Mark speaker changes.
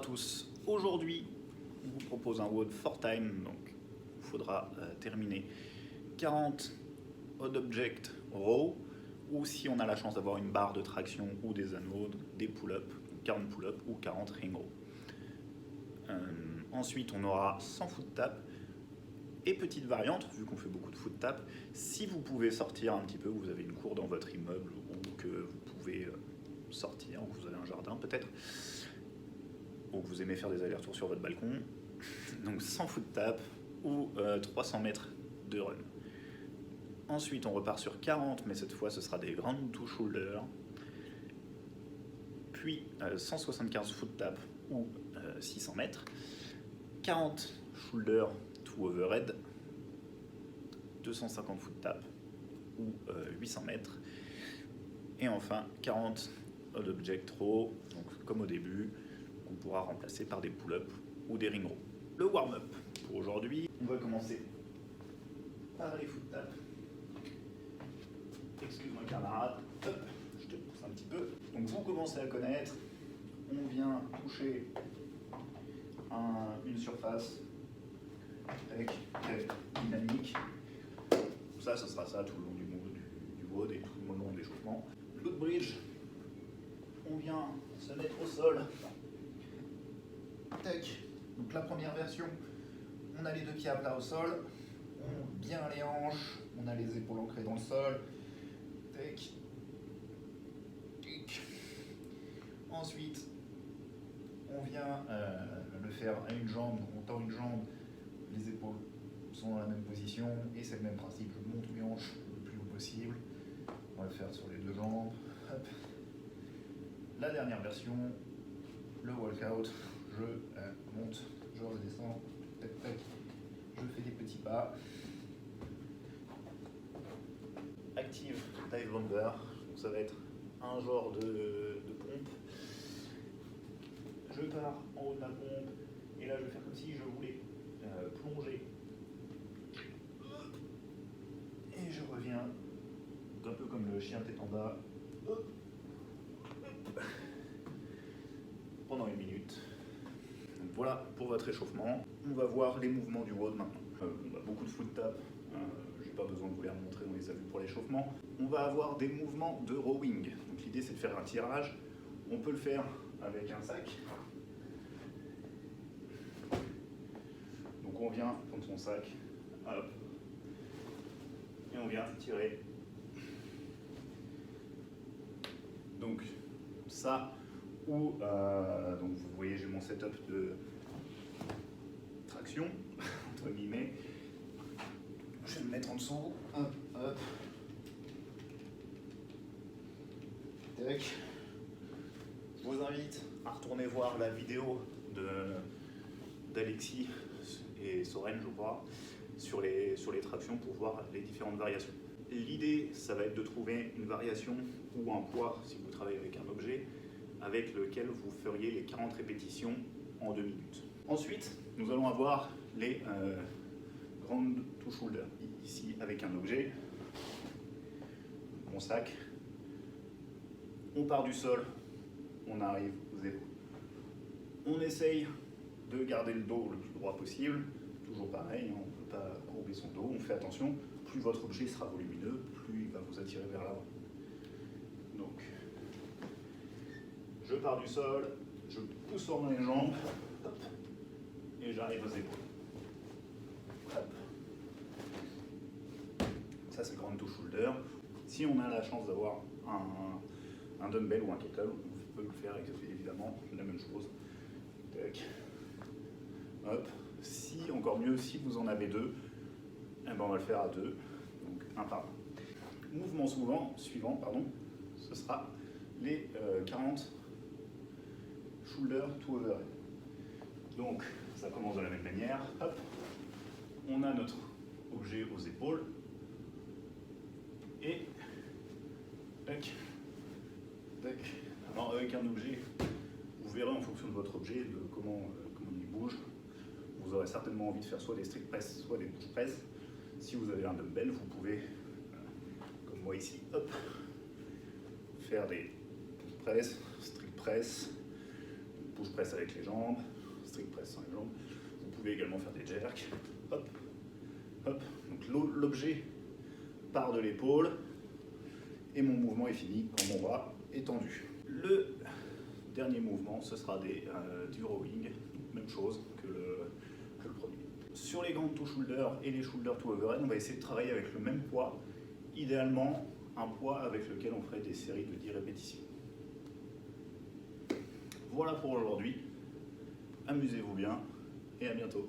Speaker 1: à tous. Aujourd'hui, on vous propose un WOD for time, donc il faudra terminer 40 odd object row, ou si on a la chance d'avoir une barre de traction ou des unload, des pull-up, 40 pull-up ou 40 ring row. Ensuite, on aura 100 foot tap et petite variante, vu qu'on fait beaucoup de foot tap, si vous pouvez sortir un petit peu, vous avez une cour dans votre immeuble ou que vous pouvez sortir, ou que vous avez un jardin peut-être, ou que vous aimez faire des allers-retours sur votre balcon, donc 100 foot tap ou 300 mètres de run. Ensuite, on repart sur 40, mais cette fois, ce sera des ground to shoulder. Puis 175 foot tap ou 600 mètres. 40 shoulder to overhead. 250 foot tap ou 800 mètres. Et enfin, 40 odd object row, donc comme au début, qu'on pourra remplacer par des pull-up ou des ring row. Le warm-up pour aujourd'hui, on va commencer par les foot tap. Excuse-moi camarade, hop, je te pousse un petit peu. Donc vous commencez à connaître, on vient toucher une surface avec dynamique. Ça sera ça tout le long du WOD et tout le long de l'échauffement. L'autre bridge, on vient se mettre au sol. Tac. Donc la première version, on a les deux pieds à plat au sol, on bien les hanches, on a les épaules ancrées dans le sol. Tac. Ensuite, on vient le faire à une jambe, on tend une jambe, les épaules sont dans la même position et c'est le même principe, je monte mes hanches le plus haut possible. On va le faire sur les deux jambes. Hop. La dernière version, le walkout, je monte, je redescends, tac, tac, je fais des petits pas. Active dive bomber, donc ça va être un genre de pompe. Je pars en haut de la pompe et là je vais faire comme si je voulais plonger. Et je reviens un peu comme le chien tête en bas. Pendant 1 minute. Donc voilà pour votre échauffement. On va voir les mouvements du WOD maintenant. On a beaucoup de foot tap. J'ai pas besoin de vous les remontrer, on les a vus pour l'échauffement. On va avoir des mouvements de rowing. Donc l'idée c'est de faire un tirage. On peut le faire avec un sac. Donc on vient prendre son sac, hop, et on vient tirer. Donc ça, ou donc vous voyez j'ai mon setup de traction, entre guillemets. Je vais me mettre en dessous, hop, hop. Tac. Je vous invite à retourner voir la vidéo d'Alexis et Soren, je crois, sur les tractions pour voir les différentes variations. L'idée, ça va être de trouver une variation ou un poids, si vous travaillez avec un objet, avec lequel vous feriez les 40 répétitions en 2 minutes. Ensuite, nous allons avoir les ground to shoulder. Ici, avec un objet, mon sac. On part du sol, on arrive aux épaules. On essaye de garder le dos le plus droit possible. Toujours pareil, on ne peut pas courber son dos, on fait attention. Plus votre objet sera volumineux, plus il va vous attirer vers l'avant. Donc, je pars du sol, je pousse sur mes jambes, hop, et j'arrive aux épaules. Hop. Ça c'est le ground to shoulder. Si on a la chance d'avoir un dumbbell ou un kettlebell, on peut le faire évidemment la même chose. Tac. Hop. Si, encore mieux, si vous en avez deux, eh ben on va le faire à deux, donc un par un. Mouvement suivant, ce sera les 40 shoulder to overhead. Donc ça commence de la même manière, hop, on a notre objet aux épaules, et tac, tac. Alors avec un objet, vous verrez en fonction de votre objet de comment il bouge. Vous aurez certainement envie de faire soit des strict press, soit des push press. Si vous avez un dumbbell, vous pouvez, comme moi ici, hop, faire des push press, strict press, push press avec les jambes, strict press sans les jambes. Vous pouvez également faire des jerks. Hop, hop. Donc l'objet part de l'épaule et mon mouvement est fini quand mon bras est tendu. Le dernier mouvement, ce sera du rowing, même chose que le premier. Sur les gants to shoulder et les shoulder to overhead, on va essayer de travailler avec le même poids, idéalement un poids avec lequel on ferait des séries de 10 répétitions. Voilà pour aujourd'hui, amusez-vous bien et à bientôt.